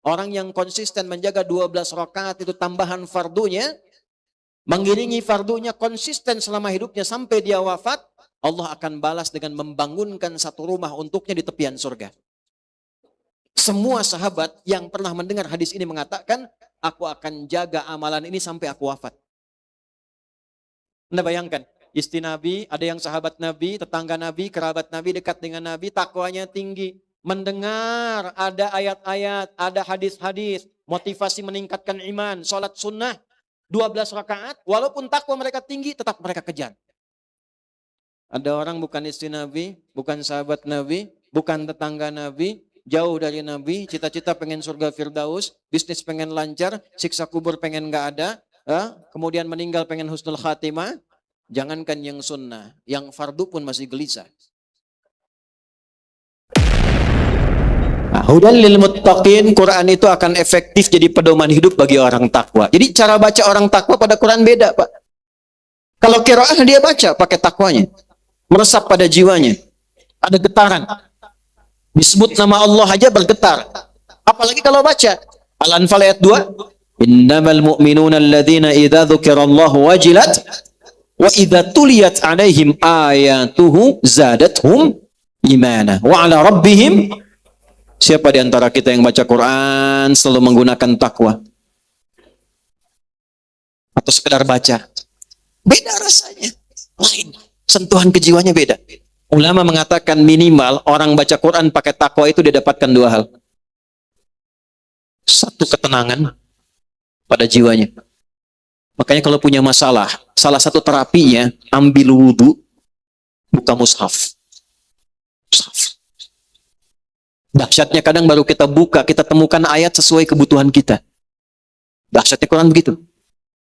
Orang yang konsisten menjaga 12 rakaat itu tambahan fardunya, mengiringi fardunya konsisten selama hidupnya sampai dia wafat, Allah akan balas dengan membangunkan satu rumah untuknya di tepian surga. Semua sahabat yang pernah mendengar hadis ini mengatakan, aku akan jaga amalan ini sampai aku wafat. Anda bayangkan, istri Nabi, ada yang sahabat Nabi, tetangga Nabi, kerabat Nabi, dekat dengan Nabi, takwanya tinggi. Mendengar ada ayat-ayat, ada hadis-hadis, motivasi meningkatkan iman, sholat sunnah, 12 rakaat, walaupun takwa mereka tinggi, tetap mereka kejar. Ada orang bukan istri Nabi, bukan sahabat Nabi, bukan tetangga Nabi, jauh dari Nabi, cita-cita pengen surga Firdaus, bisnis pengen lancar, siksa kubur pengen gak ada, kemudian meninggal pengen husnul khatimah. Jangankan yang sunnah, yang fardu pun masih gelisah. Hudan lil muttaqin, Quran itu akan efektif jadi pedoman hidup bagi orang takwa. Jadi cara baca orang takwa pada Quran beda, Pak. Kalau qiraah dia baca pakai takwanya, meresap pada jiwanya, ada getaran. Disebut nama Allah aja bergetar. Apalagi kalau baca Al-Anfal ayat 2, innamal mu'minuna alladzina idza dzukirallahu wajilat wa idza tuliyat alaihim ayatuhu zadathum imana wa ala rabbihim. Siapa di antara kita yang baca Quran selalu menggunakan takwa? Atau sekedar baca? Beda rasanya. Lain. Sentuhan kejiwanya beda. Ulama mengatakan minimal orang baca Quran pakai takwa itu dia dapatkan dua hal. Satu, ketenangan pada jiwanya. Makanya kalau punya masalah, salah satu terapinya ambil wudhu, buka mushaf. Mushaf. Dahsyatnya kadang baru kita buka, kita temukan ayat sesuai kebutuhan kita. Dahsyatnya Quran begitu.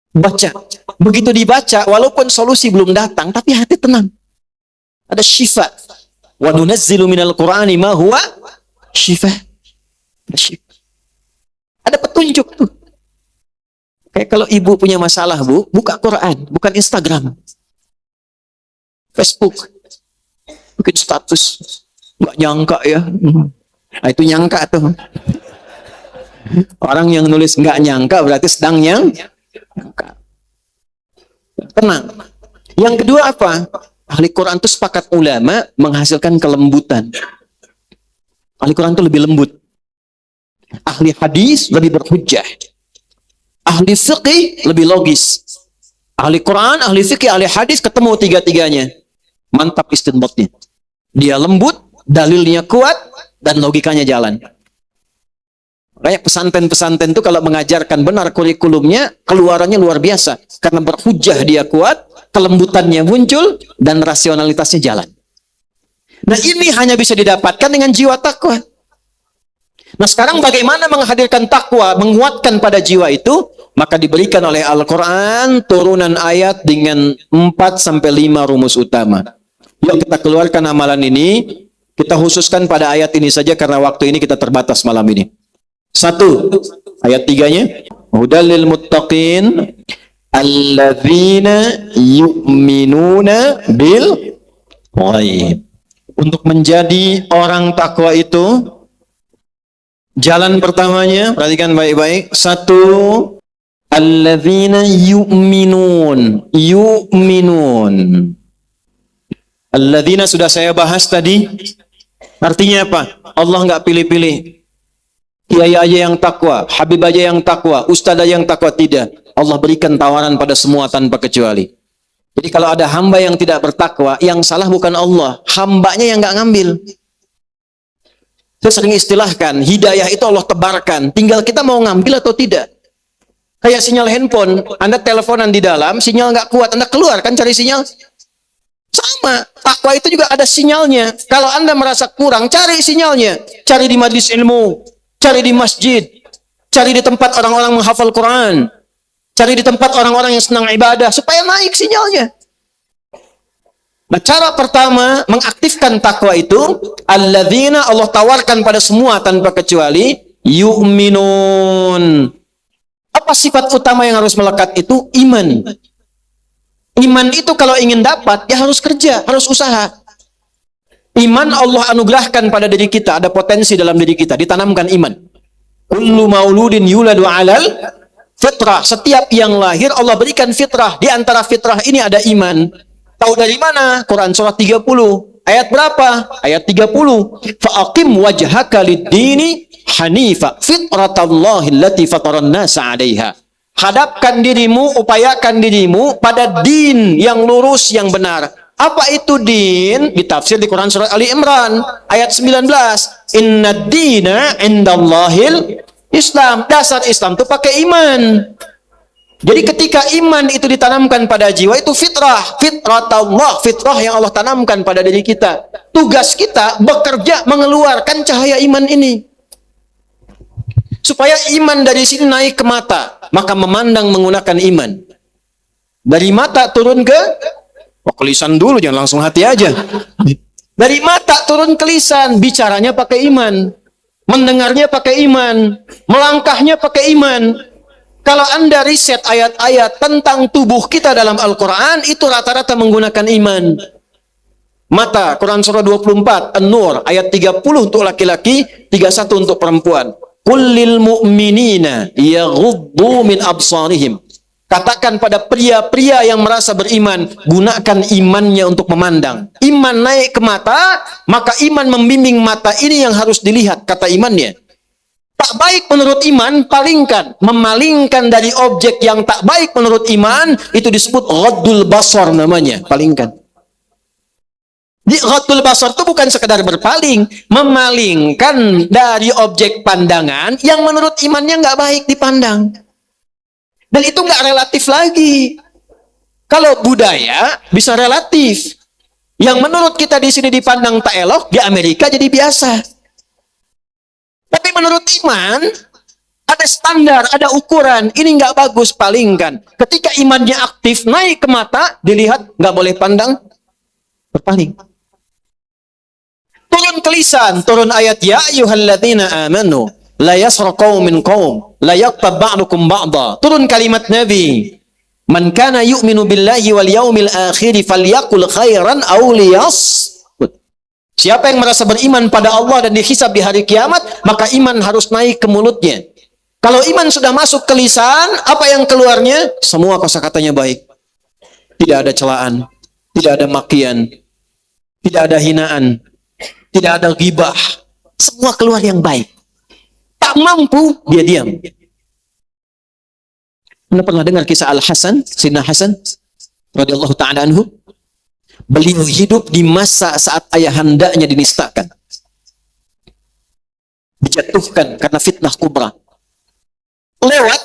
Baca. Begitu dibaca, walaupun solusi belum datang, tapi hati tenang. Ada syifa. Wa nunazzilu minal Qur'ani ma huwa syifa. Ada petunjuk tuh. Kayak kalau ibu punya masalah, Bu, buka Quran, bukan Instagram. Facebook. Bikin status. Nggak nyangka ya. Nah, itu nyangka tuh. Orang yang nulis nggak nyangka berarti sedang nyangka. Tenang. Yang kedua apa? Ahli Quran itu sepakat ulama menghasilkan kelembutan. Ahli Quran itu lebih lembut. Ahli hadis lebih berhujjah. Ahli fiqih lebih logis. Ahli Quran, ahli fiqih, ahli hadis ketemu tiga-tiganya. Mantap istinbatnya. Dia lembut, dalilnya kuat, dan logikanya jalan. Kayak pesantren-pesantren itu kalau mengajarkan benar kurikulumnya, keluarannya luar biasa. Karena berhujjah dia kuat, kelembutannya muncul, dan rasionalitasnya jalan. Nah ini hanya bisa didapatkan dengan jiwa takwa. Nah sekarang bagaimana menghadirkan takwa, menguatkan pada jiwa itu? Maka diberikan oleh Al-Quran turunan ayat dengan 4-5 rumus utama. Yuk kita keluarkan amalan ini. Kita khususkan pada ayat ini saja karena waktu ini kita terbatas malam ini. 1, ayat 3-nya. Hudal lil muttaqin alladzina yu'minuna bil ghaib. Untuk menjadi orang takwa itu, jalan pertamanya, perhatikan baik-baik. 1, alladzina yu'minun. Yu'minun. Alladzina sudah saya bahas tadi. Artinya apa? Allah nggak pilih-pilih. Kiai aja yang takwa, Habib aja yang takwa, Ustadz aja yang takwa. Tidak. Allah berikan tawaran pada semua tanpa kecuali. Jadi kalau ada hamba yang tidak bertakwa, yang salah bukan Allah, hambanya yang nggak ngambil. Saya sering istilahkan, hidayah itu Allah tebarkan, tinggal kita mau ngambil atau tidak. Kayak sinyal handphone, Anda teleponan di dalam, sinyal nggak kuat, Anda keluar kan cari sinyal. Sama, takwa itu juga ada sinyalnya. Kalau Anda merasa kurang, cari sinyalnya. Cari di majlis ilmu, cari di masjid, cari di tempat orang-orang menghafal Quran, cari di tempat orang-orang yang senang ibadah, supaya naik sinyalnya. Nah, cara pertama mengaktifkan takwa itu, alladzina Allah tawarkan pada semua tanpa kecuali, yu'minun. Apa sifat utama yang harus melekat itu? Iman. Iman itu kalau ingin dapat, ya harus kerja, harus usaha. Iman Allah anugerahkan pada diri kita, ada potensi dalam diri kita, ditanamkan iman. Kullu mauludin yuladu alal fitrah. Setiap yang lahir Allah berikan fitrah. Di antara fitrah ini ada iman. Tahu dari mana? Quran surah 30. Ayat berapa? Ayat 30. Fa'aqim wajhaka lid-dini hanifa fitratallahi allati fataran nasa 'alaiha. Hadapkan dirimu, upayakan dirimu pada din yang lurus, yang benar. Apa itu din? Ditafsir di Quran surat Ali Imran ayat 19. Inna dina indallahil Islam. Dasar Islam itu pakai iman. Jadi ketika iman itu ditanamkan pada jiwa, itu fitrah. Fitratullah, fitrah yang Allah tanamkan pada diri kita. Tugas kita bekerja mengeluarkan cahaya iman ini. Supaya iman dari sini naik ke mata, maka memandang menggunakan iman. Dari mata turun ke lisan dulu, jangan langsung hati aja. Dari mata turun ke lisan, bicaranya pakai iman. Mendengarnya pakai iman. Melangkahnya pakai iman. Kalau Anda riset ayat-ayat tentang tubuh kita dalam Al-Quran, itu rata-rata menggunakan iman. Mata, Quran surah 24, An-Nur, ayat 30 untuk laki-laki, 31 untuk perempuan. Kullil mu'minina yaghuddu min absarihim. Katakan pada pria-pria yang merasa beriman, gunakan imannya untuk memandang. Iman naik ke mata, maka iman membimbing mata ini yang harus dilihat, kata imannya. Tak baik menurut iman, palingkan. Memalingkan dari objek yang tak baik menurut iman, itu disebut ghaddul basar namanya, palingkan. Di ghaddul basar itu bukan sekedar berpaling, memalingkan dari objek pandangan yang menurut imannya nggak baik dipandang. Dan itu nggak relatif lagi. Kalau budaya bisa relatif. Yang menurut kita di sini dipandang tak elok, di Amerika jadi biasa. Tapi menurut iman, ada standar, ada ukuran. Ini nggak bagus, palingkan. Ketika imannya aktif, naik ke mata, dilihat, nggak boleh pandang, berpaling. Turun ke lisan, turun ayat, ya ayyuhalladzina amanu, la yasra qaumin qaum, la yaqtab ba'dukum ba'da. Turun kalimat Nabi. Man kana yu'minu billahi wal yaumil akhir falyaqul khairan aw liyasmut. Siapa yang merasa beriman pada Allah dan dihisab di hari kiamat, maka iman harus naik ke mulutnya. Kalau iman sudah masuk ke lisan, apa yang keluarnya? Semua kosakatanya baik. Tidak ada celaan, tidak ada makian, tidak ada hinaan, tidak ada ghibah. Semua keluar yang baik. Tak mampu, dia diam. Anda pernah dengar kisah Al-Hasan, Sayyidina Hasan radhiyallahu ta'ala anhu? Beliau hidup di masa saat ayahandanya dinistakan. Dijatuhkan karena fitnah kubra. Lewat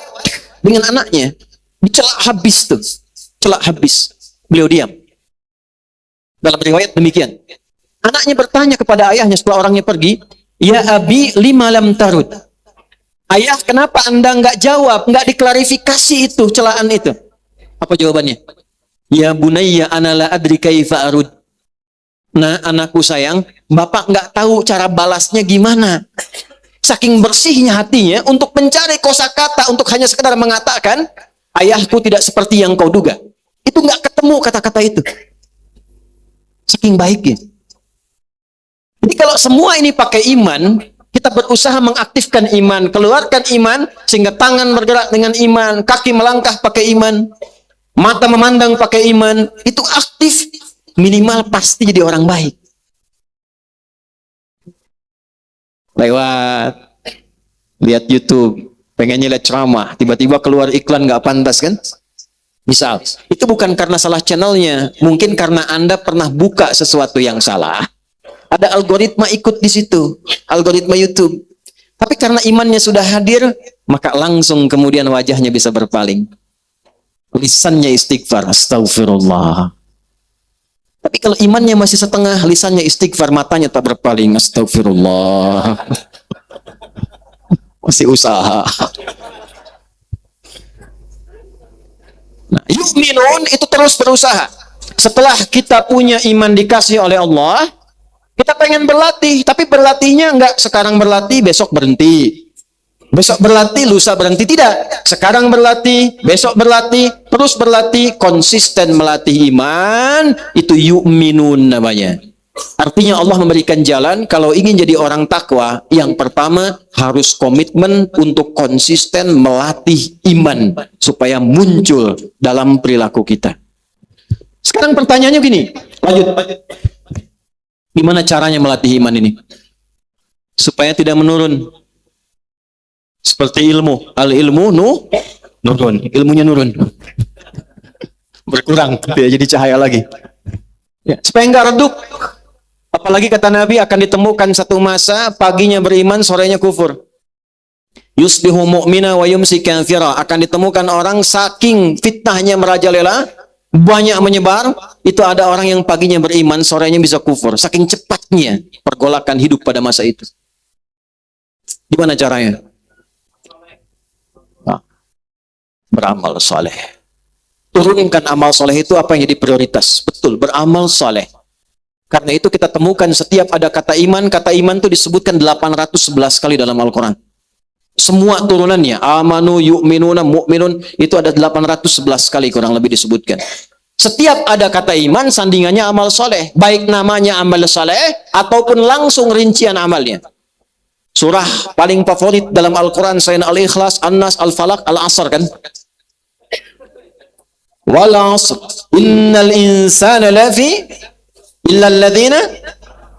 dengan anaknya. Dicelak habis tuh. Celak habis. Beliau diam. Dalam riwayat demikian. Anaknya bertanya kepada ayahnya setelah orangnya pergi, ya abi lima lam tarud. Ayah, kenapa Anda nggak jawab, nggak diklarifikasi itu, celaan itu? Apa jawabannya? Ya bunayya ana la adri kaifa arud. Nah, anakku sayang, Bapak nggak tahu cara balasnya gimana. Saking bersihnya hatinya untuk mencari kosakata untuk hanya sekedar mengatakan, ayahku tidak seperti yang kau duga. Itu nggak ketemu kata-kata itu. Saking baiknya. Jadi kalau semua ini pakai iman, kita berusaha mengaktifkan iman, keluarkan iman, sehingga tangan bergerak dengan iman, kaki melangkah pakai iman, mata memandang pakai iman, itu aktif, minimal pasti jadi orang baik. Lewat, lihat YouTube, pengennya lihat ceramah, tiba-tiba keluar iklan nggak pantas kan? Misal, itu bukan karena salah channelnya, mungkin karena Anda pernah buka sesuatu yang salah. Ada algoritma ikut di situ, algoritma YouTube. Tapi karena imannya sudah hadir, maka langsung kemudian wajahnya bisa berpaling. Lisannya istighfar, astagfirullah. Tapi kalau imannya masih setengah, lisannya istighfar, matanya tak berpaling, astagfirullah. Masih usaha. Nah, yu'minun itu terus berusaha. Setelah kita punya iman dikasih oleh Allah, kita pengen berlatih, tapi berlatihnya enggak sekarang berlatih, besok berhenti. Besok berlatih, lusa berhenti. Tidak. Sekarang berlatih, besok berlatih, terus berlatih, konsisten melatih iman, itu yu'minun namanya. Artinya Allah memberikan jalan kalau ingin jadi orang takwa, yang pertama harus komitmen untuk konsisten melatih iman supaya muncul dalam perilaku kita. Sekarang pertanyaannya gini, lanjut. Gimana caranya melatih iman ini? Supaya tidak menurun. Seperti ilmu. Al-ilmu nurun. Ilmunya nurun. Berkurang. Tidak jadi cahaya lagi. Ya, supaya enggak redup. Apalagi kata Nabi akan ditemukan satu masa paginya beriman, sorenya kufur. Yusbihu mu'mina wa yumsi kafira. Akan ditemukan orang saking fitnahnya merajalela, banyak menyebar, itu ada orang yang paginya beriman, sorenya bisa kufur. Saking cepatnya pergolakan hidup pada masa itu. Gimana caranya? Nah, beramal soleh. Turunkan amal soleh itu apa yang jadi prioritas? Betul, beramal soleh. Karena itu kita temukan setiap ada kata iman itu disebutkan 811 kali dalam Al-Quran. Semua turunannya, amanu, yu'minuna, mu'minun, itu ada 811 kali kurang lebih disebutkan. Setiap ada kata iman, sandingannya amal soleh. Baik namanya amal soleh, ataupun langsung rincian amalnya. Surah paling favorit dalam Al-Quran, selain Al-Ikhlas, An-Nas, Al-Falaq, Al-Asr kan? Wal 'asr, innal insana lafi illal ladzina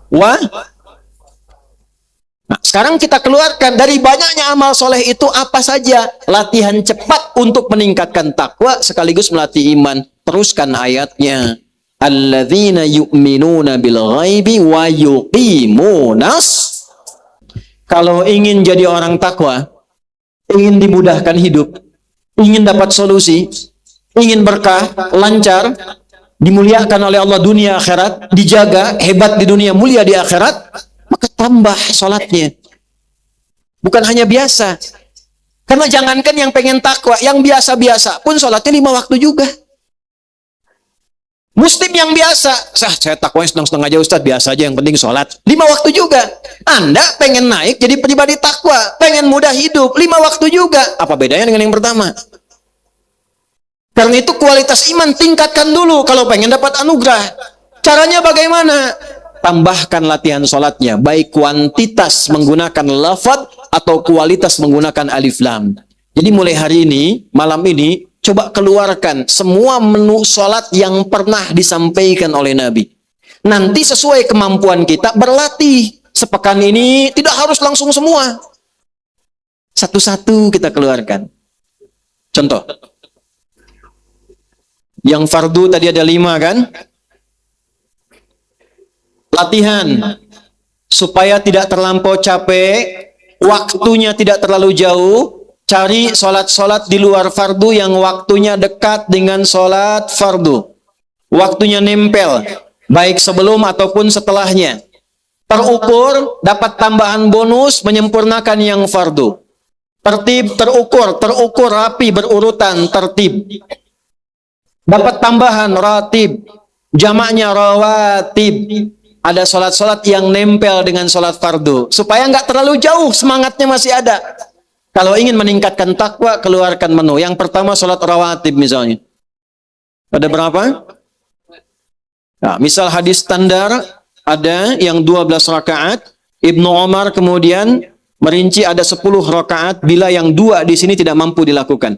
wa. Nah, sekarang kita keluarkan dari banyaknya amal soleh itu apa saja? Latihan cepat untuk meningkatkan takwa sekaligus melatih iman. Teruskan ayatnya. Alladzina yu'minuna bil ghaibi wa yuqimunas. Kalau ingin jadi orang takwa, ingin dimudahkan hidup, ingin dapat solusi, ingin berkah, lancar, dimuliakan oleh Allah dunia akhirat, dijaga, hebat di dunia, mulia di akhirat, maka tambah sholatnya. Bukan hanya biasa. Karena jangankan yang pengen takwa, yang biasa-biasa pun sholatnya 5 waktu juga. Muslim yang biasa, saya takwanya setengah-setengah aja Ustaz, biasa aja, yang penting sholat. 5 waktu juga. Anda pengen naik jadi pribadi takwa, pengen mudah hidup, 5 waktu juga. Apa bedanya dengan yang pertama? Karena itu kualitas iman tingkatkan dulu kalau pengen dapat anugerah. Caranya bagaimana? Tambahkan latihan sholatnya, baik kuantitas menggunakan lafaz atau kualitas menggunakan alif lam. Jadi mulai hari ini, malam ini, coba keluarkan semua menu sholat yang pernah disampaikan oleh Nabi. Nanti sesuai kemampuan kita berlatih. Sepekan ini tidak harus langsung semua. Satu-satu kita keluarkan. Contoh. Yang fardu tadi ada 5 kan? Latihan supaya tidak terlampau capek, waktunya tidak terlalu jauh. Cari sholat-sholat di luar fardu yang waktunya dekat dengan sholat fardu. Waktunya nempel, baik sebelum ataupun setelahnya. Terukur, dapat tambahan bonus menyempurnakan yang fardu. Tertib, terukur rapi, berurutan, tertib. Dapat tambahan ratib, jamaknya rawatib. Ada sholat-sholat yang nempel dengan sholat fardu supaya nggak terlalu jauh, semangatnya masih ada. Kalau ingin meningkatkan takwa, keluarkan menu. Yang pertama sholat rawatib misalnya. Ada berapa? Nah, misal hadis standar ada yang 12 rakaat. Ibnu Umar kemudian merinci ada 10 rakaat bila yang 2 di sini tidak mampu dilakukan.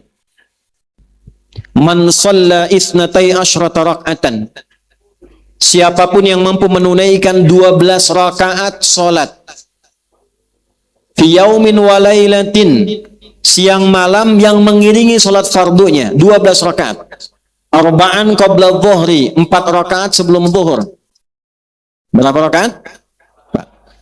Man shalla isnatai asyrata raka'atan. Siapapun yang mampu menunaikan 12 rakaat salat. Fi yaumin wa lailatin. Siang malam yang mengiringi salat fardunya 12 rakaat. Arba'an qabla dhuhri, 4 rakaat sebelum zuhur. Berapa rakaat?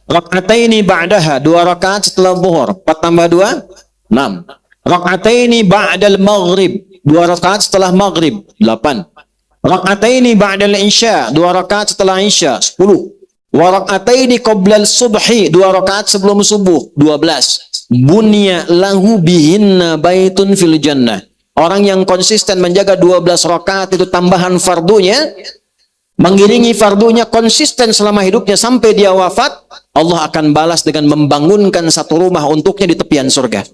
Raka'ataini ba'daha, 2 rakaat setelah zuhur. 4 tambah 2, 6. Raka'ataini ba'dal maghrib, 2 rakaat setelah maghrib, 8. Raka'ataini ba'dal isya, 2 rakaat setelah isya, 10. Wa raka'ataini qoblal subhi, 2 rakaat sebelum subuh, 12. Bunya lahu bihinna baitun fil jannah. Orang yang konsisten menjaga 12 rakaat itu tambahan fardunya, mengiringi fardunya konsisten selama hidupnya sampai dia wafat, Allah akan balas dengan membangunkan satu rumah untuknya di tepian surga.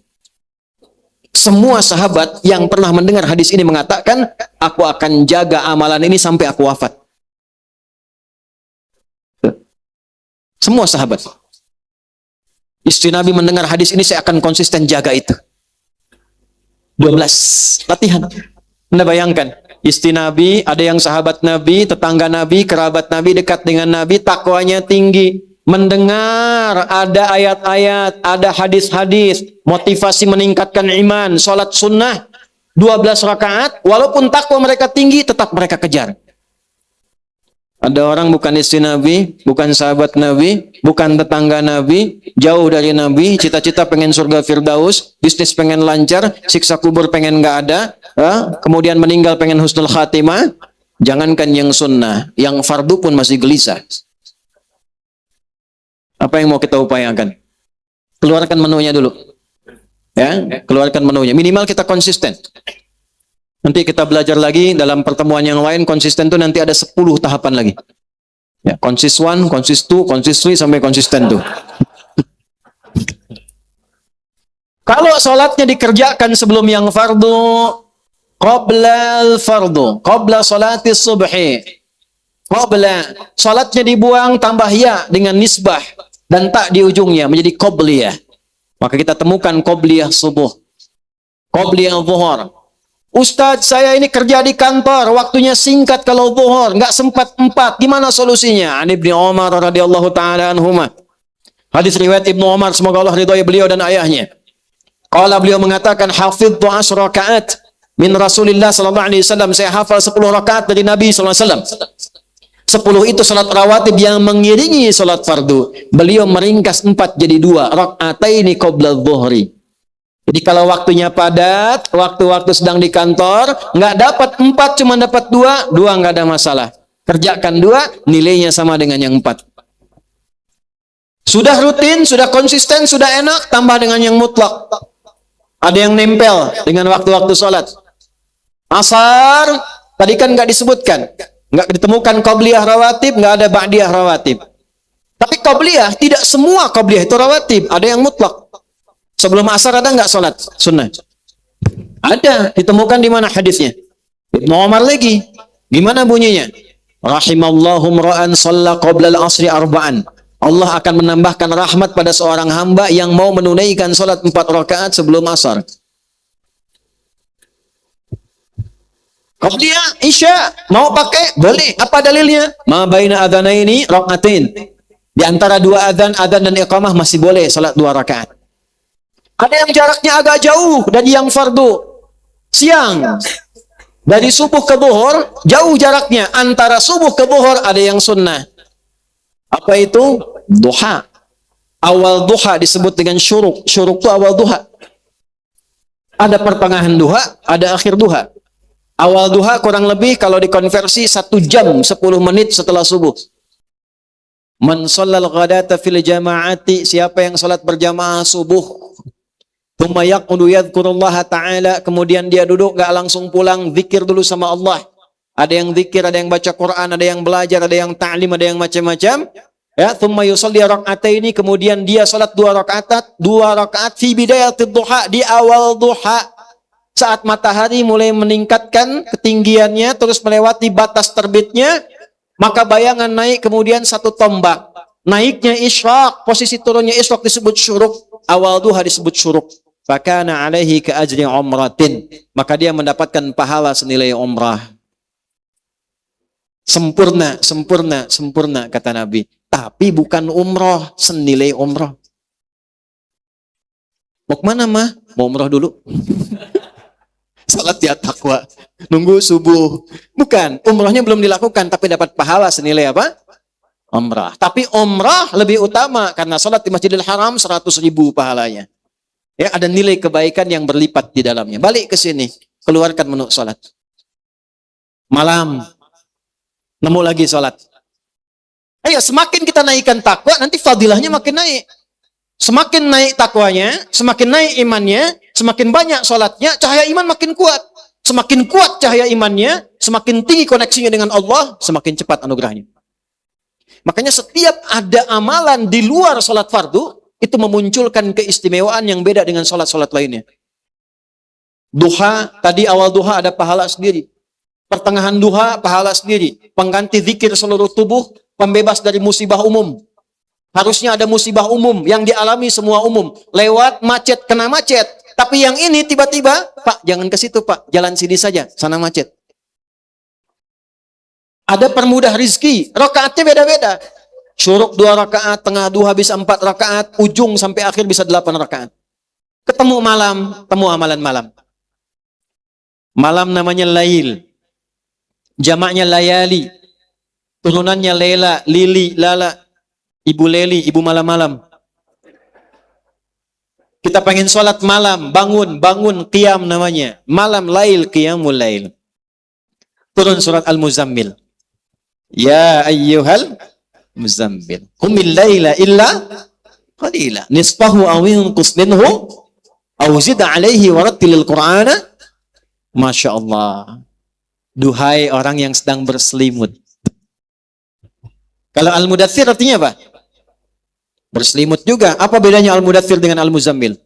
Semua sahabat yang pernah mendengar hadis ini mengatakan, aku akan jaga amalan ini sampai aku wafat. Semua sahabat. Istri Nabi mendengar hadis ini, saya akan konsisten jaga itu. 12 latihan. Anda bayangkan, istri Nabi, ada yang sahabat Nabi, tetangga Nabi, kerabat Nabi, dekat dengan Nabi, takwanya tinggi. Mendengar ada ayat-ayat, ada hadis-hadis, motivasi meningkatkan iman, sholat sunnah, 12 rakaat, walaupun takwa mereka tinggi, tetap mereka kejar. Ada orang bukan istri Nabi, bukan sahabat Nabi, bukan tetangga Nabi, jauh dari Nabi, cita-cita pengen surga Firdaus, bisnis pengen lancar, siksa kubur pengen nggak ada, kemudian meninggal pengen husnul khatimah. Jangankan yang sunnah, yang fardu pun masih gelisah. Apa yang mau kita upayakan? Keluarkan menunya dulu. Ya, keluarkan menunya. Minimal kita konsisten. Nanti kita belajar lagi dalam pertemuan yang lain, konsisten itu nanti ada 10 tahapan lagi. Ya, konsis 1, konsis 2, konsis 3 sampai konsisten tuh. Kalau sholatnya dikerjakan sebelum yang fardu, qabla al-fardu, qabla salati subhi, qabla, sholatnya dibuang tambah ya dengan nisbah dan tak di ujungnya menjadi qabliyah. Maka kita temukan qabliyah subuh, qabliyah zuhur. Ustadz, saya ini kerja di kantor, waktunya singkat kalau zuhur, nggak sempat 4. Gimana solusinya? An Ibnu Umar radhiyallahu taala anhuma. Hadis riwayat Ibnu Umar, semoga Allah ridhoi beliau dan ayahnya. Qala, beliau mengatakan, hafidhu 10 rakaat min Rasulillah sallallahu alaihi wasallam. Saya hafal 10 rakaat dari Nabi sallallahu alaihi wasallam. 10 itu salat rawatib yang mengiringi salat fardu. Beliau meringkas 4 jadi 2, rakaataini qabla dhuhri. Jadi kalau waktunya padat, waktu-waktu sedang di kantor, nggak dapat 4, cuma dapat 2 nggak ada masalah. Kerjakan 2, nilainya sama dengan yang 4. Sudah rutin, sudah konsisten, sudah enak, tambah dengan yang mutlak. Ada yang nempel dengan waktu-waktu sholat. Asar, tadi kan nggak disebutkan. Nggak ditemukan qabliyah rawatib, nggak ada ba'diyah rawatib. Tapi qabliyah, tidak semua qabliyah itu rawatib, ada yang mutlak. Sebelum asar ada nggak sholat sunnah? Ada, ditemukan di mana hadisnya? Ibnu Umar lagi. Gimana bunyinya? Rahimallahu mra'an shalla qabla al-asri arba'an. Allah akan menambahkan rahmat pada seorang hamba yang mau menunaikan sholat 4 rakaat sebelum asar. Qabliyah isya mau pakai boleh. Apa dalilnya? Ma baina adzanaini rakaatain. Di antara 2 adzan dan iqamah masih boleh salat 2 rakaat. Ada yang jaraknya agak jauh dari yang fardu. Siang. Dari subuh ke zuhur jauh jaraknya. Antara subuh ke zuhur ada yang sunnah. Apa itu? Duha. Awal duha disebut dengan syuruk. Syuruk itu awal duha. Ada pertengahan duha, ada akhir duha. Awal duha kurang lebih kalau dikonversi 1 jam 10 menit setelah subuh. Man shallal ghadata fil jama'ati, siapa yang salat berjamaah subuh, tsumma yaqudu yadhkurullaha ta'ala, kemudian dia duduk enggak langsung pulang, zikir dulu sama Allah. Ada yang zikir, ada yang baca Quran, ada yang belajar, ada yang ta'lim, ada yang macam-macam. Ya, tsumma yusalli rak'ataini, kemudian dia salat 2 rakaat fi bidayatid duha, di awal duha. Saat matahari mulai meningkatkan ketinggiannya, terus melewati batas terbitnya, maka bayangan naik kemudian 1 tombak. Naiknya isyraq, posisi turunnya isyraq disebut syuruk, awal duha disebut syuruk. Fakana alaihi ka ajri umratin, maka dia mendapatkan pahala senilai umrah. Sempurna, sempurna, sempurna kata Nabi. Tapi bukan umrah senilai umrah. Mau kemana mah? Mau umrah dulu. Salat ya takwa, nunggu subuh. Bukan, umrahnya belum dilakukan, tapi dapat pahala senilai apa? Umrah. Tapi umrah lebih utama, karena salat di Masjidil Haram 100.000 pahalanya. Ya, ada nilai kebaikan yang berlipat di dalamnya. Balik ke sini, keluarkan menu salat. Malam, nemu lagi salat. Ayo, semakin kita naikkan takwa, nanti fadilahnya makin naik. Semakin naik takwanya, semakin naik imannya, semakin banyak sholatnya, cahaya iman makin kuat. Semakin kuat cahaya imannya, semakin tinggi koneksinya dengan Allah, semakin cepat anugerahnya. Makanya setiap ada amalan di luar sholat fardu, itu memunculkan keistimewaan yang beda dengan sholat-sholat lainnya. Duha, tadi awal duha ada pahala sendiri. Pertengahan duha, pahala sendiri. Pengganti zikir seluruh tubuh, pembebas dari musibah umum. Harusnya ada musibah umum yang dialami semua umum. Lewat macet, kena macet. Tapi yang ini tiba-tiba, Pak, jangan ke situ, Pak. Jalan sini saja, sana macet. Ada permudah rizki. Rakaatnya beda-beda. Syuruk 2 rakaat, tengah 2 habis 4 rakaat, ujung sampai akhir bisa 8 rakaat. Ketemu malam, temu amalan malam. Malam namanya lail. Jamaknya layali. Turunannya lela, lili, lala. Ibu Leli, ibu malam-malam. Kita pengen sholat malam, bangun, qiyam namanya. Malam lail, qiyamul lail. Turun surat Al-Muzammil. Ya ayyuhal muzammil. Qumil laila illa qalila. Nisfahu aw inqus minhu aw zid alaihi warattilil Qur'ana. Masya Allah. Duhai orang yang sedang berselimut. Kalau Al-Mudaththir artinya apa? Berselimut juga. Apa bedanya Al-Mudaththir dengan Al-Muzammil?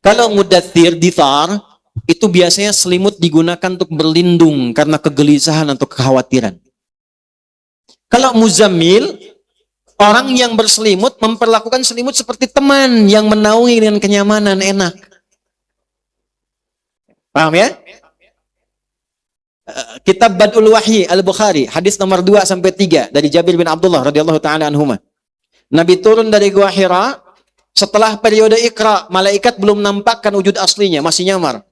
Kalau Mudaththir, dithar, itu biasanya selimut digunakan untuk berlindung karena kegelisahan atau kekhawatiran. Kalau Muzammil, orang yang berselimut memperlakukan selimut seperti teman yang menaungi dengan kenyamanan, enak. Paham ya? Kitab Bad'ul Wahyi Al-Bukhari, hadis nomor 2 sampai 3 dari Jabir bin Abdullah radhiyallahu taala anhuma. Nabi turun dari Gua Hira setelah periode Iqra, malaikat belum nampakkan wujud aslinya, masih nyamar.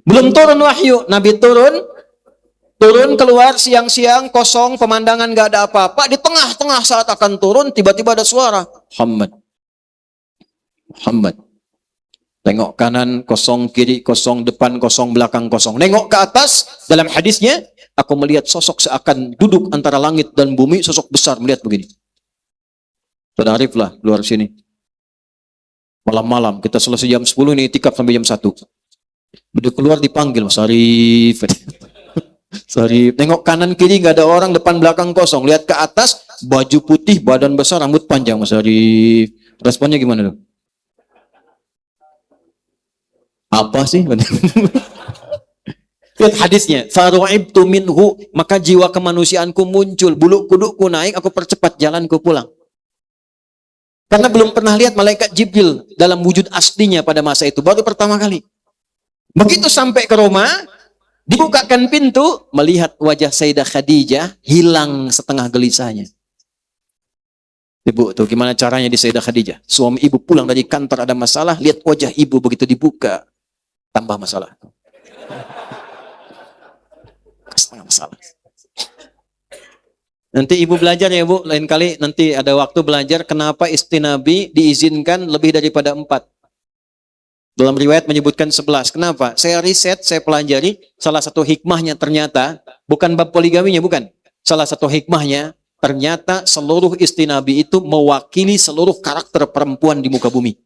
Belum turun wahyu, Nabi turun keluar siang-siang, kosong, pemandangan gak ada apa-apa. Di tengah-tengah saat akan turun, tiba-tiba ada suara, Muhammad. Tengok kanan, kosong, kiri, kosong, depan, kosong, belakang, kosong. Nengok ke atas, dalam hadisnya, aku melihat sosok seakan duduk antara langit dan bumi, sosok besar, melihat begini. Saudara Arif lah, keluar sini. Malam-malam, kita selesai jam 10 ini, itikaf sampai jam 1. Begitu keluar dipanggil, Mas Arif. Arif. Nengok kanan kiri nggak ada orang, depan belakang kosong. Lihat ke atas, baju putih, badan besar, rambut panjang, Mas Arif. Responnya gimana tuh? Apa sih? Lihat hadisnya. Faru'ibtu minhu, maka jiwa kemanusiaanku muncul, bulu kudukku naik, aku percepat jalanku pulang. Karena belum pernah lihat malaikat Jibril dalam wujud aslinya pada masa itu, baru pertama kali. Begitu sampai ke rumah, dibukakan pintu, melihat wajah Sayyidah Khadijah hilang setengah gelisahnya. Ibu tuh gimana caranya di Sayyidah Khadijah? Suami ibu pulang dari kantor ada masalah, lihat wajah ibu begitu dibuka, tambah masalah. Setengah masalah. Nanti ibu belajar ya bu, lain kali nanti ada waktu belajar kenapa istri Nabi diizinkan lebih daripada 4. Dalam riwayat menyebutkan 11. Kenapa? Saya riset, saya pelajari, salah satu hikmahnya ternyata, bukan bab poligaminya, bukan. Salah satu hikmahnya, ternyata seluruh istri Nabi itu mewakili seluruh karakter perempuan di muka bumi.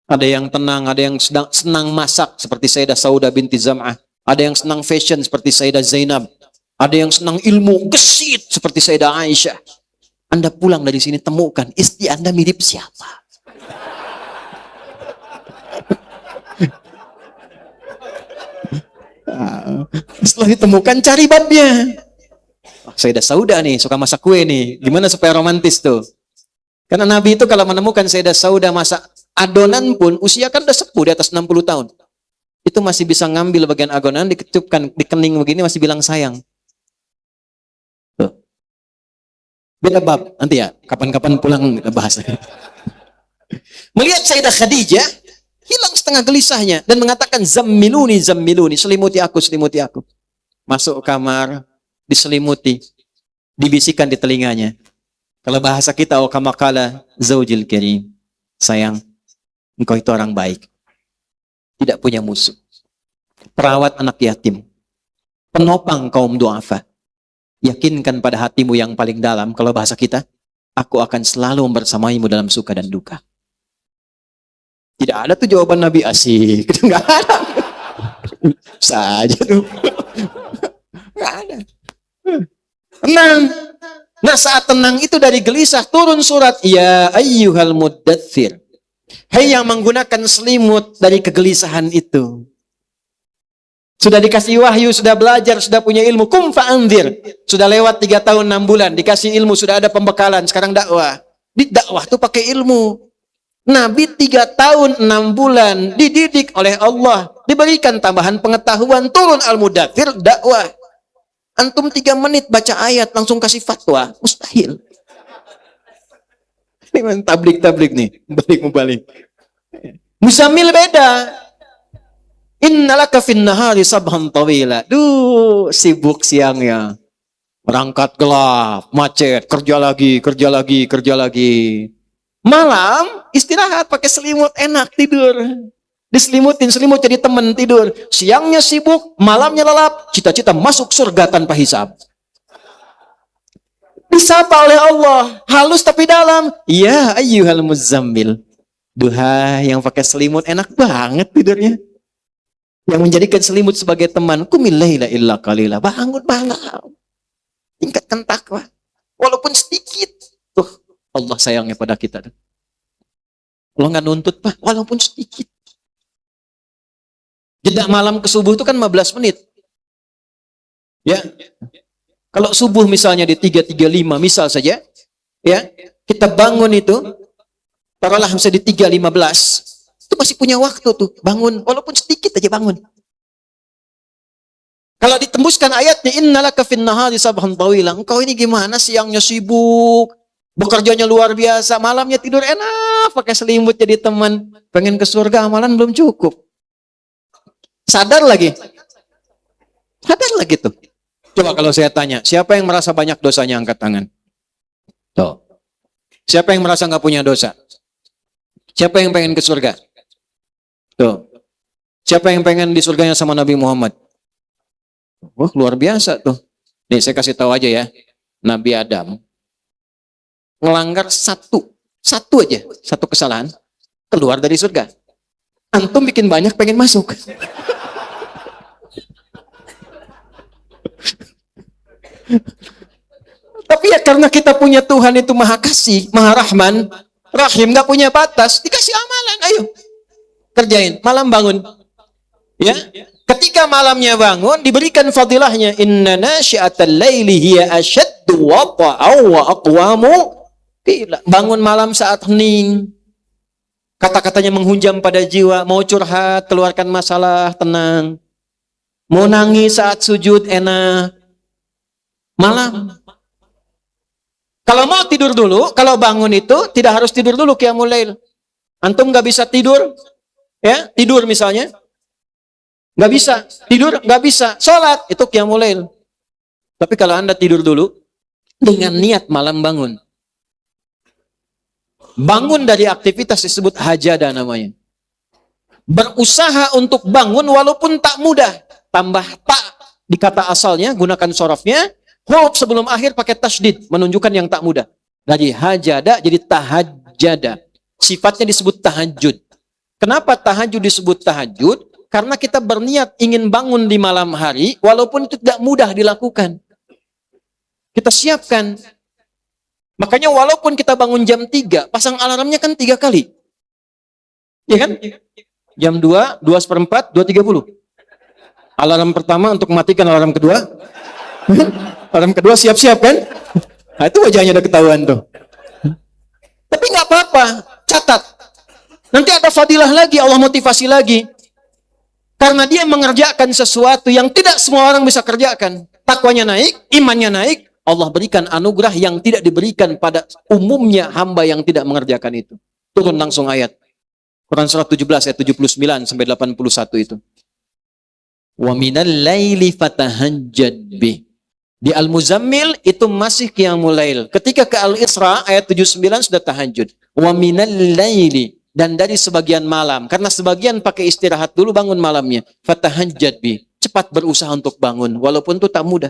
Ada yang tenang, ada yang senang masak, seperti Sayyidah Saudah binti Zam'ah. Ada yang senang fashion, seperti Sayyidah Zainab. Ada yang senang ilmu, gesit, seperti Sayyidah Aisyah. Anda pulang dari sini, temukan, istri Anda mirip siapa? Setelah ditemukan, cari babnya. Sayyidah Saudah nih, suka masak kue nih. Gimana supaya romantis tuh? Karena Nabi itu kalau menemukan Sayyidah Saudah masak adonan pun, usia kan udah sepuh, di atas 60 tahun. Itu masih bisa ngambil bagian adonan, dikecupkan, dikening begini, masih bilang sayang. Tuh. Beda bab, nanti ya, kapan-kapan pulang kita bahas. Melihat Sayyidah Khadijah, hilang setengah gelisahnya dan mengatakan zammiluni, selimuti aku. Masuk kamar, diselimuti, dibisikkan di telinganya. Kalau bahasa kita, oh kama qala zaujil karim, sayang, engkau itu orang baik, tidak punya musuh, perawat anak yatim, penopang kaum duafa. Yakinkan pada hatimu yang paling dalam, kalau bahasa kita, aku akan selalu bersamaimu dalam suka dan duka. Tidak ada tuh jawaban Nabi asik. Nggak ada. Saja tuh. Nggak ada. Tenang. Nah saat tenang itu dari gelisah turun surat. Ya ayyuhal muddaththir. Hai yang menggunakan selimut dari kegelisahan itu. Sudah dikasih wahyu, sudah belajar, sudah punya ilmu. Kum fa'anzir. Sudah lewat 3 tahun 6 bulan. Dikasih ilmu, sudah ada pembekalan. Sekarang dakwah. Di dakwah tuh pakai ilmu. Nabi 3 tahun 6 bulan dididik oleh Allah. Diberikan tambahan pengetahuan. Turun Al-Mudaththir, dakwah. Antum 3 menit baca ayat langsung kasih fatwa. Mustahil. Ini tablik-tablik nih. Balik-balik. Muzammil beda. Innalaka fin nahari sabhan tawila. Duh, sibuk siangnya. Berangkat gelap, macet, kerja lagi, kerja lagi, kerja lagi. Malam istirahat pakai selimut, enak tidur. Diselimutin, selimut jadi teman tidur. Siangnya sibuk, malamnya lelap, cita-cita masuk surga tanpa hisab. Disapa oleh Allah, halus tapi dalam. Ya ayyuhal muzammil. Duha yang pakai selimut enak banget tidurnya. Yang menjadikan selimut sebagai teman. Qumil laila illa qalila. Bangun malam. Tingkatkan takwa. Walaupun sedikit. Tuh, Allah sayangnya pada kita. Allah nggak nuntut, Pak. Walaupun sedikit. Jeda malam ke subuh itu kan 15 menit. Ya. Kalau subuh misalnya di 3.35 misal saja. Ya. Kita bangun itu. Taruhlah misalnya di 3.15. Itu masih punya waktu tuh, bangun. Walaupun sedikit aja bangun. Kalau ditembuskan ayatnya, innalaka fin nahari sabhan tawila. Engkau ini gimana, siangnya sibuk, bekerjanya luar biasa, malamnya tidur enak, pakai selimut jadi teman. Pengen ke surga, amalan belum cukup. Sadar lagi. Sadar lagi tuh. Coba kalau saya tanya, siapa yang merasa banyak dosanya, angkat tangan. Tuh. Siapa yang merasa nggak punya dosa? Siapa yang pengen ke surga? Tuh. Siapa yang pengen di surganya sama Nabi Muhammad? Wah, luar biasa tuh. Nih, saya kasih tahu aja ya. Nabi Adam ngelanggar satu aja, satu kesalahan, keluar dari surga. Antum bikin banyak pengen masuk. Tapi ya karena kita punya Tuhan itu Maha Kasih, Maha Rahman, Rahim, nggak punya batas, dikasih amalan, ayo. Kerjain, malam bangun. Ya, ketika malamnya bangun, diberikan fadilahnya. Inna nasyi'atal laili hiya asyaddu wata'aw wa aqwamu. Bangun malam saat hening. Kata-katanya menghunjam pada jiwa. Mau curhat, keluarkan masalah, tenang. Mau nangis saat sujud, enak. Malam. Kalau mau tidur dulu, kalau bangun itu tidak harus tidur dulu qiyamul lail. Antum nggak bisa tidur. Ya, tidur misalnya. Nggak bisa. Tidur, nggak bisa. Sholat, itu qiyamul lail. Tapi kalau Anda tidur dulu, dengan niat malam bangun. Bangun dari aktivitas disebut hajada namanya. Berusaha untuk bangun walaupun tak mudah. Tambah tak di kata asalnya, gunakan sorofnya. Huruf sebelum akhir pakai tasydid, menunjukkan yang tak mudah. Dari hajada jadi tahajjada. Sifatnya disebut tahajud. Kenapa tahajud disebut tahajud? Karena kita berniat ingin bangun di malam hari, walaupun itu tidak mudah dilakukan. Kita siapkan. Makanya walaupun kita bangun jam 3, pasang alarmnya kan 3 kali. Iya kan? Jam 2, 2:04, 2:30. Alarm pertama untuk matikan alarm kedua. Alarm kedua siap-siap kan? Nah, itu wajahnya udah ketahuan tuh. Tapi nggak apa-apa, catat. Nanti ada fadilah lagi, Allah motivasi lagi. Karena dia mengerjakan sesuatu yang tidak semua orang bisa kerjakan. Takwanya naik, imannya naik, Allah berikan anugerah yang tidak diberikan pada umumnya hamba yang tidak mengerjakan itu. Turun langsung ayat. Quran surah 17 ayat 79 sampai 81 itu. Wa minal laili fatahajjad bih. Di Al-Muzammil itu masih qiyamul lail. Ketika ke Al-Isra ayat 79 sudah tahajud. Wa minal laili, dan dari sebagian malam. Karena sebagian pakai istirahat dulu, bangun malamnya. Fatahajjad bih. Cepat berusaha untuk bangun walaupun itu tak mudah.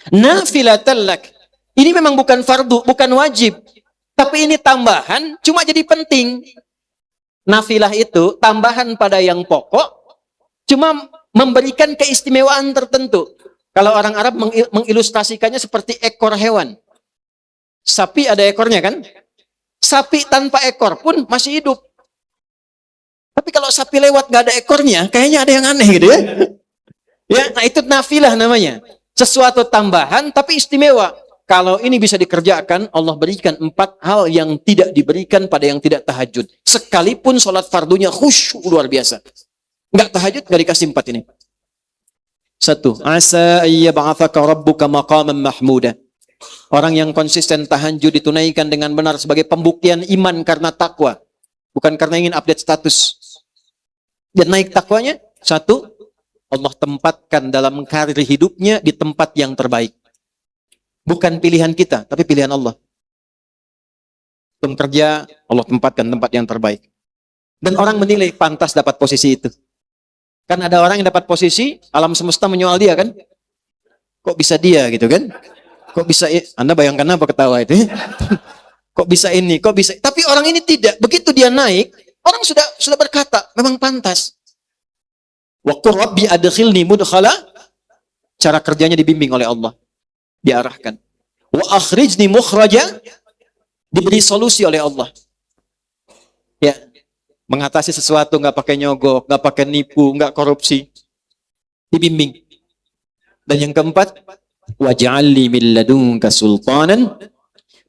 Nafilatal lak. Ini memang bukan fardu, bukan wajib. Tapi ini tambahan, cuma jadi penting. Nafilah itu tambahan pada yang pokok, cuma memberikan keistimewaan tertentu. Kalau orang Arab mengilustrasikannya seperti ekor hewan. Sapi ada ekornya kan? Sapi tanpa ekor pun masih hidup. Tapi kalau sapi lewat gak ada ekornya, kayaknya ada yang aneh gitu ya. Ya, nah itu nafilah namanya. Sesuatu tambahan tapi istimewa. Kalau ini bisa dikerjakan, Allah berikan 4 hal yang tidak diberikan pada yang tidak tahajud. Sekalipun sholat fardunya khusyuk luar biasa. Enggak tahajud, enggak dikasih 4 ini. 1. Asa ayyab'athaka rabbuka maqaman mahmuda. Orang yang konsisten tahajud ditunaikan dengan benar sebagai pembuktian iman karena takwa. Bukan karena ingin update status. Dan naik takwanya, 1, Allah tempatkan dalam karir hidupnya di tempat yang terbaik. Bukan pilihan kita, tapi pilihan Allah. Untuk kerja, Allah tempatkan tempat yang terbaik. Dan orang menilai pantas dapat posisi itu. Kan ada orang yang dapat posisi, alam semesta menyoal dia kan? Kok bisa dia gitu kan? Kok bisa, Anda bayangkan apa ketawa itu? Kok bisa ini, kok bisa. Tapi orang ini tidak. Begitu dia naik, orang sudah berkata, memang pantas. Waktu Rabbi adkhilni mudkhala, cara kerjanya dibimbing oleh Allah. Diarahkan. Wa akhrijni mukhraja, diberi solusi oleh Allah. Ya, mengatasi sesuatu nggak pakai nyogok, nggak pakai nipu, nggak korupsi. Dibimbing. Dan yang keempat, waj'alni min ladunka sultanan,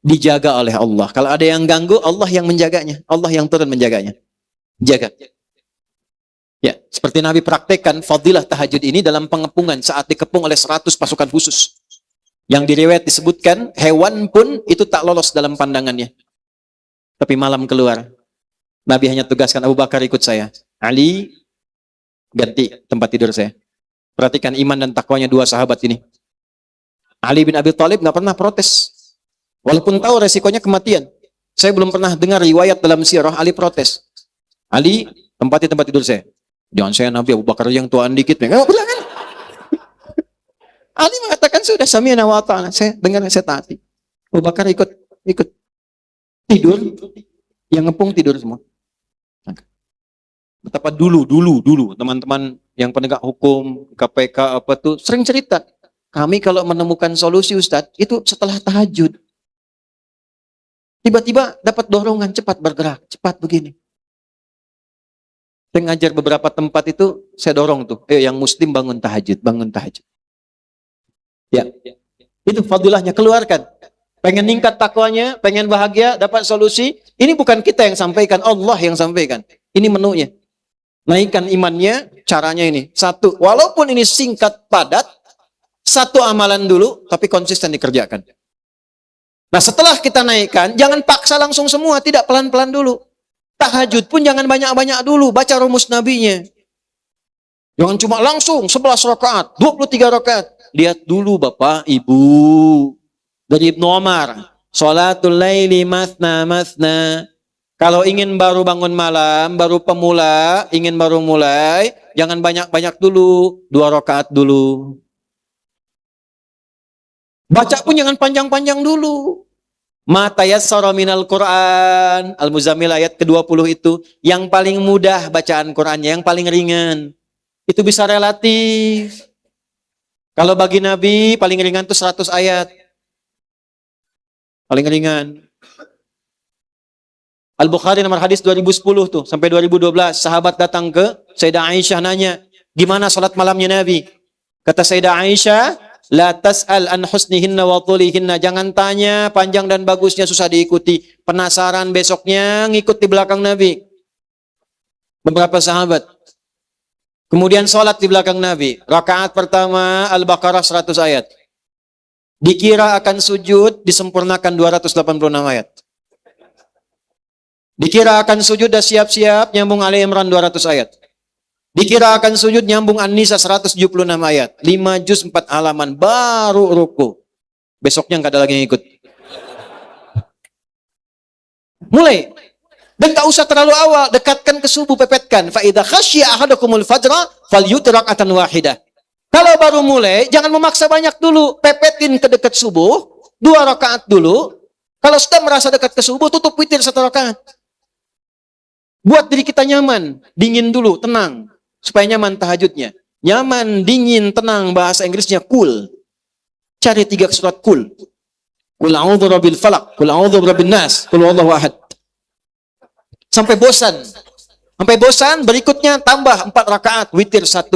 dijaga oleh Allah. Kalau ada yang ganggu, Allah yang menjaganya. Allah yang turun menjaganya. Jaga. Ya, seperti Nabi praktekkan fadilah tahajud ini dalam pengepungan saat dikepung oleh 100 pasukan khusus. Yang di riwayat disebutkan, hewan pun itu tak lolos dalam pandangannya. Tapi malam keluar. Nabi hanya tugaskan Abu Bakar ikut saya. Ali, ganti tempat tidur saya. Perhatikan iman dan takwanya 2 sahabat ini. Ali bin Abi Thalib nggak pernah protes. Walaupun tahu resikonya kematian. Saya belum pernah dengar riwayat dalam sirah Ali protes. Ali, tempati tempat tidur saya. Jangan saya Nabi, Abu Bakar yang tuaan dikit. Nggak pernah kan? Ali mengatakan sudah sami'na wa ata'na. Saya dengar, saya taati. Abu Bakar ikut tidur, yang ngepung tidur semua. Betapa dulu teman-teman yang penegak hukum, KPK apa tuh sering cerita. Kami kalau menemukan solusi Ustadz, itu setelah tahajud. Tiba-tiba dapat dorongan, cepat bergerak, cepat begini. Saya ngajar beberapa tempat itu, saya dorong tuh, yang muslim bangun tahajud. Ya, itu fadilahnya, keluarkan. Pengen ningkat takwanya, pengen bahagia, dapat solusi. Ini bukan kita yang sampaikan, Allah yang sampaikan. Ini menunya. Naikkan imannya, caranya ini. 1, walaupun ini singkat, padat, 1 amalan dulu, tapi konsisten dikerjakan. Nah setelah kita naikkan, jangan paksa langsung semua, tidak, pelan-pelan dulu. Tahajud pun jangan banyak-banyak dulu, baca rumus nabinya. Jangan cuma langsung 11 rakaat, 23 rakaat. Lihat dulu Bapak, Ibu. Dari Ibnu Umar, sholatul laili mathna mathna. Kalau ingin baru bangun malam, baru pemula, ingin baru mulai, jangan banyak-banyak dulu, 2 rakaat dulu. Baca pun jangan panjang-panjang dulu. Ma tayassara minal Quran, Al-Muzammil ayat ke-20 itu, yang paling mudah bacaan Qurannya, yang paling ringan. Itu bisa relatif. Kalau bagi Nabi, paling ringan itu 100 ayat. Paling ringan. Al-Bukhari nomor hadis 2010 tuh, sampai 2012. Sahabat datang ke Sayyidah Aisyah nanya, gimana salat malamnya Nabi? Kata Sayyidah Aisyah, la tas'al an husnihinna wa tulihinna. Jangan tanya panjang dan bagusnya, susah diikuti. Penasaran besoknya, ngikut di belakang Nabi. Beberapa sahabat. Kemudian sholat di belakang Nabi. Rakaat pertama Al-Baqarah 100 ayat. Dikira akan sujud, disempurnakan 286 ayat. Dikira akan sujud, dah siap-siap, nyambung Ali Imran 200 ayat. Dikira akan sujud, nyambung An-Nisa 176 ayat. 5 juz 4 halaman, baru ruku. Besoknya nggak ada lagi yang ikut. Mulai. Dan tak usah terlalu awal, dekatkan ke subuh, pepetkan. Fa idza khasyiya ahadakumul fajra falyutir rak'atan wahidah. Kalau baru mulai, jangan memaksa banyak dulu. Pepetin ke dekat subuh, 2 rakaat dulu. Kalau sudah merasa dekat ke subuh, tutup witir 1 rakaat. Buat diri kita nyaman, dingin dulu, tenang. Supaya nyaman tahajudnya. Nyaman, dingin, tenang, bahasa Inggrisnya cool. Cari 3 surat cool. Qul a'udzu birabbil falaq, qul a'udzu birabbin nas, qul huwallahu ahad. Sampai bosan. Sampai bosan, berikutnya tambah 4 rakaat, witir 1.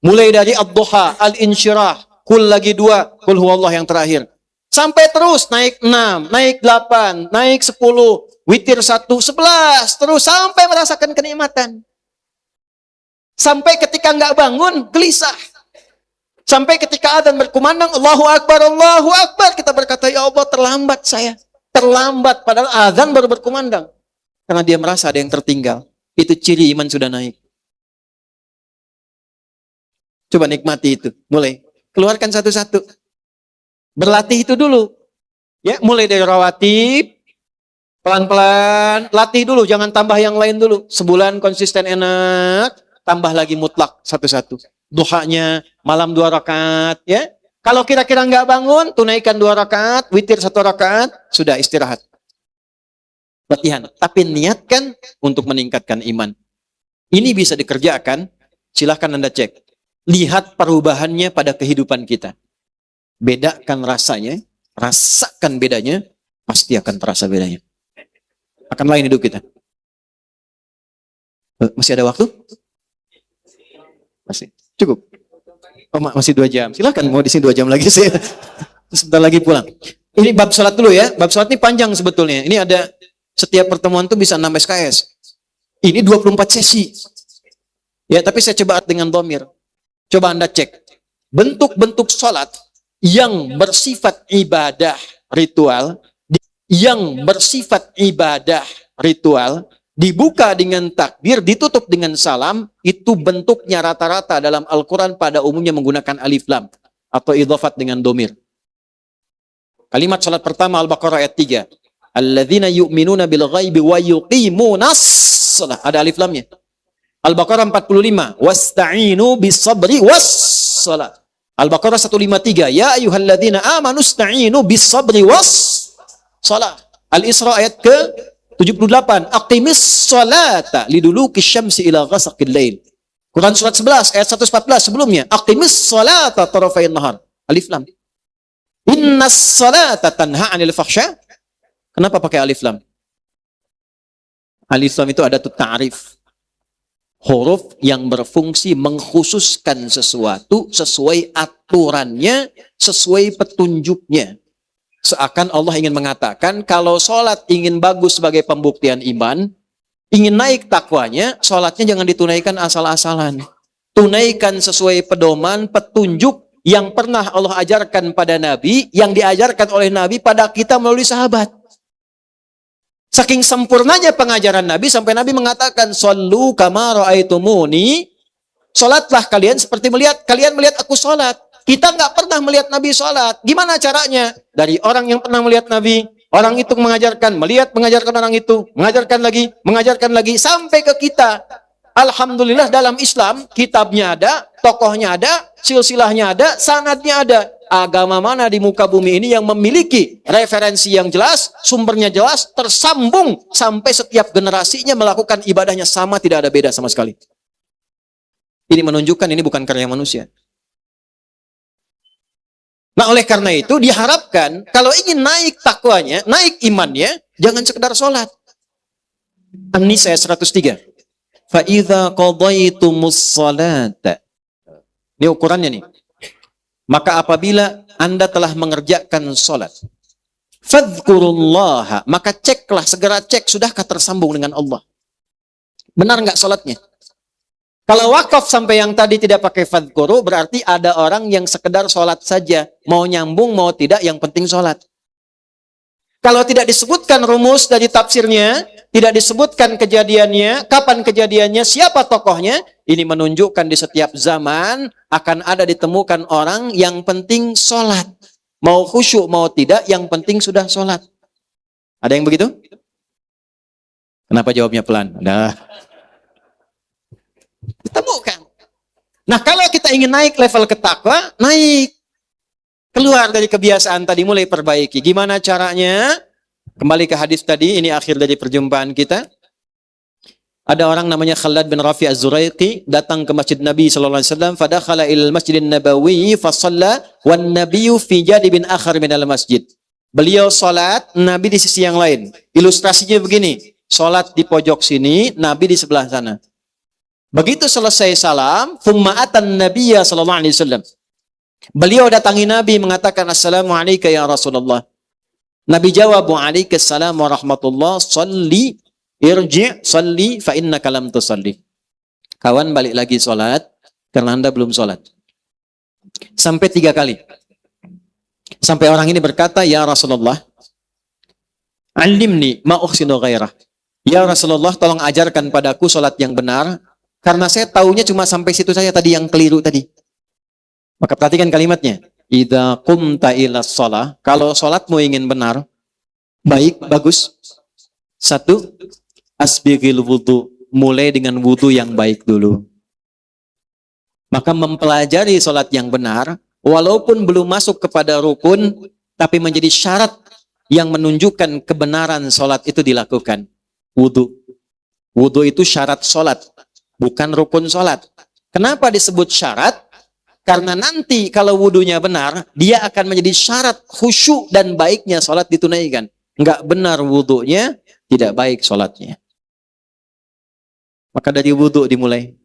Mulai dari ad-duha, al-insyirah, kul lagi 2, kul huwallah yang terakhir. Sampai terus naik 6, naik 8, naik 10, witir 1, 11, terus sampai merasakan kenikmatan. Sampai ketika nggak bangun, gelisah. Sampai ketika adzan berkumandang, Allahu Akbar, kita berkata, ya Allah terlambat saya. Terlambat, padahal adzan baru berkumandang. Karena dia merasa ada yang tertinggal. Itu ciri iman sudah naik. Coba nikmati itu, mulai. Keluarkan satu-satu. Berlatih itu dulu. Ya, mulai dari rawatib, pelan-pelan, latih dulu, jangan tambah yang lain dulu. Sebulan konsisten enak, tambah lagi mutlak satu-satu. Duhanya, malam 2 rakaat, ya. Kalau kira-kira nggak bangun, tunaikan 2 rakaat, witir 1 rakaat, sudah istirahat. Latihan. Tapi niatkan untuk meningkatkan iman. Ini bisa dikerjakan, silahkan Anda cek. Lihat perubahannya pada kehidupan kita. Bedakan rasanya, rasakan bedanya, pasti akan terasa bedanya. Akan lain hidup kita. Masih ada waktu? Masih. Cukup. Oh, masih 2 jam. Silahkan mau di sini 2 jam lagi sih. Sebentar lagi pulang. Ini bab sholat dulu ya. Bab sholat ini panjang sebetulnya. Ini ada setiap pertemuan tuh bisa 6 SKS. Ini 24 sesi. Ya, tapi saya coba dengan dhamir. Coba Anda cek. Bentuk-bentuk sholat yang bersifat ibadah ritual, dibuka dengan takbir, ditutup dengan salam, itu bentuknya rata-rata dalam Al-Quran pada umumnya menggunakan alif lam atau idhafat dengan domir. Kalimat salat pertama Al-Baqarah ayat 3. Alladzina yu'minuna bil ghaibi wa yuqimunas shalah. Ada alif lamnya. Al-Baqarah 45. Wasta'inu bis sabri was shalah. Al-Baqarah 153. Ya ayyuhalladzina amanu ista'inu bis sabri was shalah. Al-Isra ayat ke 78. Aqimis salata liduluki syamsi ila ghasaqil lail. Quran surat 11 ayat 114 sebelumnya. Aqimis salata tarafayn nahar. Alif lam. Innas salata tanha 'anil fahsya. Kenapa pakai alif lam? Alif lam itu adatut ta'rif. Huruf yang berfungsi mengkhususkan sesuatu sesuai aturannya, sesuai petunjuknya. Seakan Allah ingin mengatakan, kalau sholat ingin bagus sebagai pembuktian iman, ingin naik takwanya, sholatnya jangan ditunaikan asal-asalan. Tunaikan sesuai pedoman, petunjuk yang pernah Allah ajarkan pada Nabi, yang diajarkan oleh Nabi pada kita melalui sahabat. Saking sempurnanya pengajaran Nabi, sampai Nabi mengatakan, Sallu kama ra'aitumuni, sholatlah kalian seperti kalian melihat aku sholat. Kita nggak pernah melihat Nabi sholat. Gimana caranya? Dari orang yang pernah melihat Nabi, orang itu mengajarkan, mengajarkan orang itu, mengajarkan lagi, sampai ke kita. Alhamdulillah dalam Islam, kitabnya ada, tokohnya ada, silsilahnya ada, sanadnya ada. Agama mana di muka bumi ini yang memiliki referensi yang jelas, sumbernya jelas, tersambung, sampai setiap generasinya melakukan ibadahnya sama, tidak ada beda sama sekali. Ini menunjukkan ini bukan karya manusia. Nah, oleh karena itu diharapkan kalau ingin naik takwanya, naik imannya, jangan sekedar sholat. An-Nisa 103. Fa idza qadaitumus salata. Ini ukurannya nih. Maka apabila Anda telah mengerjakan sholat, fadhkurullaha, maka ceklah, segera cek, sudahkah tersambung dengan Allah? Benar nggak sholatnya? Kalau wakaf sampai yang tadi tidak pakai fadhkuru, berarti ada orang yang sekedar sholat saja. Mau nyambung, mau tidak, yang penting sholat. Kalau tidak disebutkan rumus dari tafsirnya, tidak disebutkan kejadiannya, kapan kejadiannya, siapa tokohnya, ini menunjukkan di setiap zaman akan ada ditemukan orang yang penting sholat. Mau khusyuk, mau tidak, yang penting sudah sholat. Ada yang begitu? Kenapa jawabnya pelan? Nah, ditemukan. Nah, kalau kita ingin naik level ketakwa, naik. Keluar dari kebiasaan tadi, mulai perbaiki. Gimana caranya? Kembali ke hadis tadi, ini akhir dari perjumpaan kita. Ada orang namanya Khalad bin Rafi Az-Zuraiqi datang ke Masjid Nabi sallallahu alaihi wasallam, fadakhala ilal Masjidin Nabawi fa shalla wan nabiyyu fi janibin akhar minal masjid. Beliau salat, Nabi di sisi yang lain. Ilustrasinya begini, salat di pojok sini, Nabi di sebelah sana. Begitu selesai salam, thumma atan Nabiyya sallallahu alaihi wasallam. Beliau datangi Nabi mengatakan, Assalamualaikum ya Rasulullah. Nabi jawab, Waalaikumsalam warahmatullah, salli, irji' salli, fa innaka lam tusalli. Kawan balik lagi sholat, karena Anda belum sholat. Sampai 3 kali. Sampai orang ini berkata, Ya Rasulullah, alimni ma uhsinu ghairah. Ya Rasulullah, tolong ajarkan padaku sholat yang benar, karena saya taunya cuma sampai situ saja tadi yang keliru tadi. Maka perhatikan kalimatnya. Idza qumta ila shalah, kalau sholatmu ingin benar, baik, bagus. 1, asbighil wudu, mulai dengan wudu yang baik dulu. Maka mempelajari sholat yang benar, walaupun belum masuk kepada rukun, tapi menjadi syarat yang menunjukkan kebenaran sholat itu dilakukan. Wudu. Wudu itu syarat sholat, bukan rukun sholat. Kenapa disebut syarat? Karena nanti kalau wudunya benar, dia akan menjadi syarat khusyuk dan baiknya sholat ditunaikan. Enggak benar wudunya, tidak baik sholatnya. Maka dari wudu dimulai.